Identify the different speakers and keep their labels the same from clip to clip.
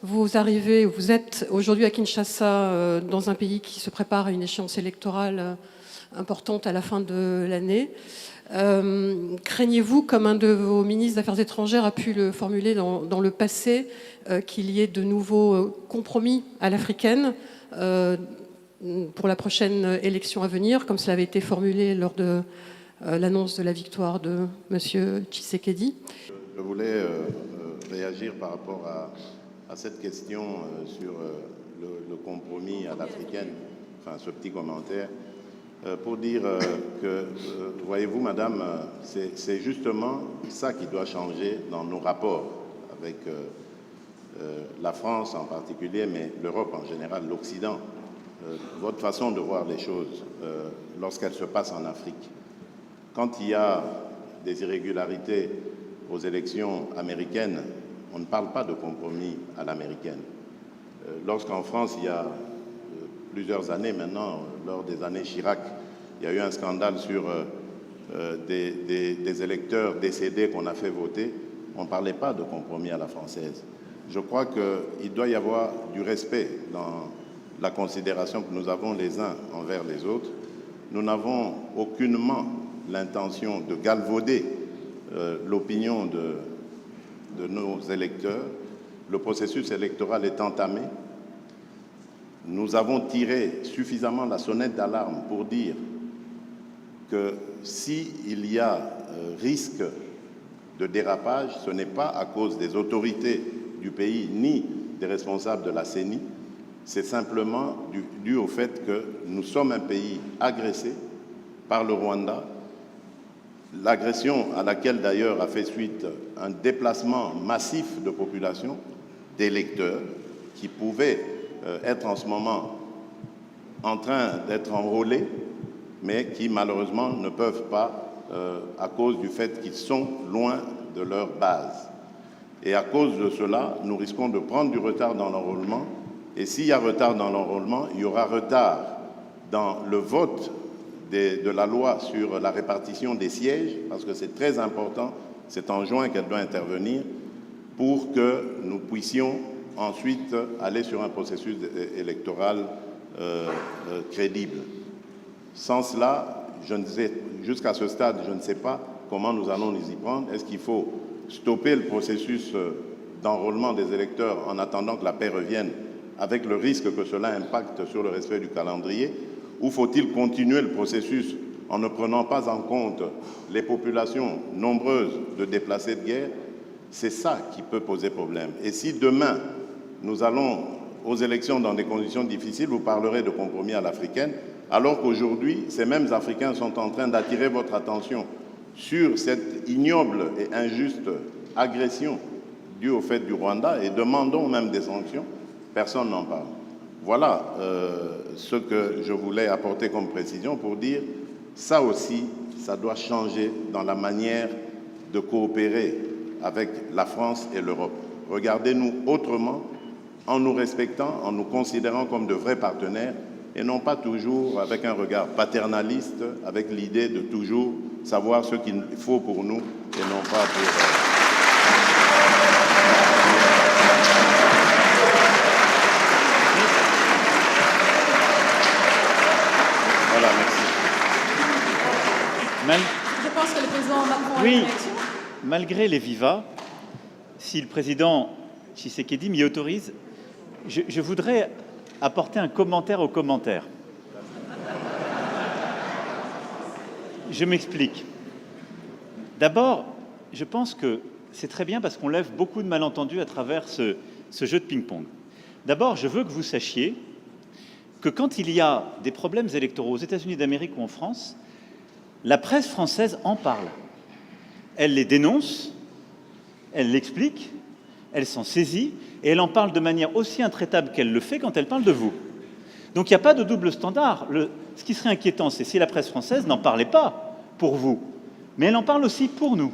Speaker 1: Vous êtes aujourd'hui à Kinshasa, dans un pays qui se prépare à une échéance électorale importante à la fin de l'année. Craignez-vous, comme un de vos ministres des Affaires étrangères a pu le formuler dans le passé, qu'il y ait de nouveaux compromis à l'africaine pour la prochaine élection à venir, comme cela avait été formulé lors de l'annonce de la victoire de M. Tshisekedi?
Speaker 2: Je voulais réagir par rapport à cette question sur le compromis à l'africaine, enfin ce petit commentaire, pour dire que, voyez-vous, madame, c'est justement ça qui doit changer dans nos rapports avec la France en particulier, mais l'Europe en général, l'Occident. Votre façon de voir les choses lorsqu'elles se passent en Afrique. Quand il y a des irrégularités aux élections américaines, on ne parle pas de compromis à l'américaine. Lorsqu'en France, il y a plusieurs années maintenant, lors des années Chirac, il y a eu un scandale sur des électeurs décédés qu'on a fait voter, on ne parlait pas de compromis à la française. Je crois qu'il doit y avoir du respect dans la considération que nous avons les uns envers les autres. Nous n'avons aucunement l'intention de galvauder l'opinion de nos électeurs. Le processus électoral est entamé. Nous avons tiré suffisamment la sonnette d'alarme pour dire que s'il y a risque de dérapage, ce n'est pas à cause des autorités du pays ni des responsables de la CENI, c'est simplement dû au fait que nous sommes un pays agressé par le Rwanda, l'agression à laquelle d'ailleurs a fait suite un déplacement massif de population, d'électeurs, qui pouvaient être en ce moment en train d'être enrôlés, mais qui malheureusement ne peuvent pas à cause du fait qu'ils sont loin de leur base. Et à cause de cela, nous risquons de prendre du retard dans l'enrôlement. Et s'il y a retard dans l'enrôlement, il y aura retard dans le vote de la loi sur la répartition des sièges, parce que c'est très important, c'est en juin qu'elle doit intervenir, pour que nous puissions ensuite aller sur un processus électoral crédible. Sans cela, jusqu'à ce stade, je ne sais pas comment nous allons nous y prendre. Est-ce qu'il faut stopper le processus d'enrôlement des électeurs en attendant que la paix revienne, avec le risque que cela impacte sur le respect du calendrier, ou faut-il continuer le processus en ne prenant pas en compte les populations nombreuses de déplacés de guerre? C'est ça qui peut poser problème. Et si demain, nous allons aux élections dans des conditions difficiles, vous parlerez de compromis à l'africaine, alors qu'aujourd'hui, ces mêmes Africains sont en train d'attirer votre attention sur cette ignoble et injuste agression due au fait du Rwanda, et demandons même des sanctions, personne n'en parle. Voilà ce que je voulais apporter comme précision pour dire, ça aussi, ça doit changer dans la manière de coopérer avec la France et l'Europe. Regardez-nous autrement, en nous respectant, en nous considérant comme de vrais partenaires, et non pas toujours avec un regard paternaliste, avec l'idée de toujours savoir ce qu'il faut pour nous et non pas pour... Voilà, merci.
Speaker 3: Je pense que le président Macron a
Speaker 4: Oui,
Speaker 3: une réaction.
Speaker 4: malgré les vivas, si le président Tshisekedi m'y autorise, je voudrais apporter un commentaire au commentaire. Je m'explique. D'abord, je pense que c'est très bien parce qu'on lève beaucoup de malentendus à travers ce jeu de ping-pong. D'abord, je veux que vous sachiez que quand il y a des problèmes électoraux aux États-Unis d'Amérique ou en France, la presse française en parle. Elle les dénonce, elle l'explique, elle s'en saisit et elle en parle de manière aussi intraitable qu'elle le fait quand elle parle de vous. Donc il n'y a pas de double standard. Ce qui serait inquiétant, c'est si la presse française n'en parlait pas pour vous, mais elle en parle aussi pour nous.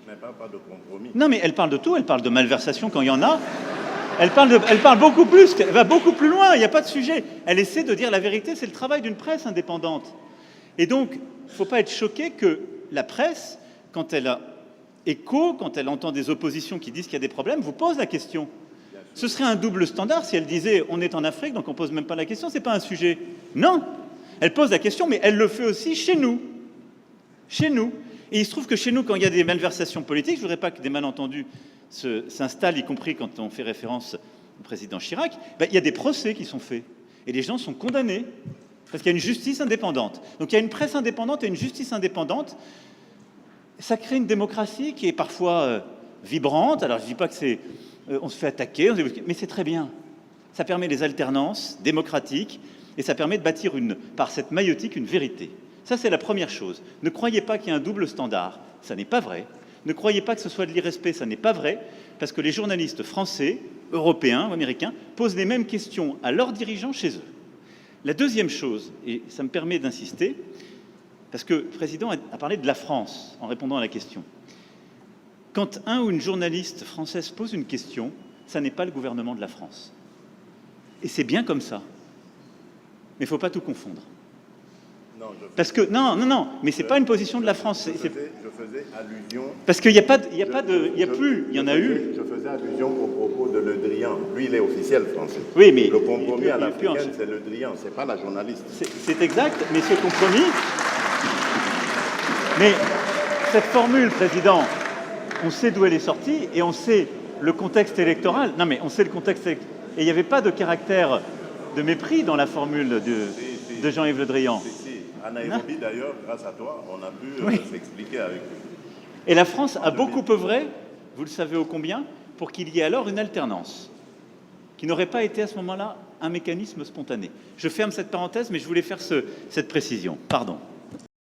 Speaker 2: Mais pas de compromis.
Speaker 4: Non, mais elle parle de tout, elle parle de malversation quand il y en a. Elle parle beaucoup plus, elle va beaucoup plus loin, il n'y a pas de sujet. Elle essaie de dire la vérité, c'est le travail d'une presse indépendante. Et donc, il ne faut pas être choqué que la presse, quand elle a écho, quand elle entend des oppositions qui disent qu'il y a des problèmes, vous pose la question. Ce serait un double standard si elle disait on est en Afrique, donc on ne pose même pas la question, ce n'est pas un sujet. Non, elle pose la question, mais elle le fait aussi chez nous. Chez nous. Et il se trouve que chez nous, quand il y a des malversations politiques, je ne voudrais pas que des malentendus s'installent, y compris quand on fait référence au président Chirac, il y a des procès qui sont faits. Et les gens sont condamnés, parce qu'il y a une justice indépendante. Donc il y a une presse indépendante et une justice indépendante. Ça crée une démocratie qui est parfois vibrante. Alors je ne dis pas que c'est... on se fait attaquer, mais c'est très bien. Ça permet les alternances démocratiques et ça permet de bâtir par cette maïotique une vérité. Ça, c'est la première chose. Ne croyez pas qu'il y a un double standard. Ça n'est pas vrai. Ne croyez pas que ce soit de l'irrespect. Ça n'est pas vrai. Parce que les journalistes français, européens ou américains posent les mêmes questions à leurs dirigeants chez eux. La deuxième chose, et ça me permet d'insister, parce que le président a parlé de la France en répondant à la question. Quand un ou une journaliste française pose une question, ça n'est pas le gouvernement de la France. Et c'est bien comme ça. Mais il ne faut pas tout confondre.
Speaker 2: Non,
Speaker 4: parce que non, mais c'est pas une position de la France.
Speaker 2: Je faisais allusion.
Speaker 4: Parce qu'il n'y a pas de, il y a plus, il y en a eu.
Speaker 2: Je faisais allusion au propos de Le Drian. Lui, il est officiel français.
Speaker 4: Oui, mais
Speaker 2: le compromis à l'africaine, c'est Le Drian, c'est pas la journaliste.
Speaker 4: C'est exact, mais ce compromis. Mais cette formule, président, on sait d'où elle est sortie et on sait le contexte électoral. Non, mais on sait le contexte électoral. Et il n'y avait pas de caractère de mépris dans la formule de Jean-Yves Le Drian.
Speaker 2: À Nairobi, d'ailleurs, grâce à toi, on a pu s'expliquer avec lui.
Speaker 4: Et la France a beaucoup œuvré, vous le savez ô combien, pour qu'il y ait alors une alternance, qui n'aurait pas été à ce moment-là un mécanisme spontané. Je ferme cette parenthèse, mais je voulais faire cette précision. Pardon.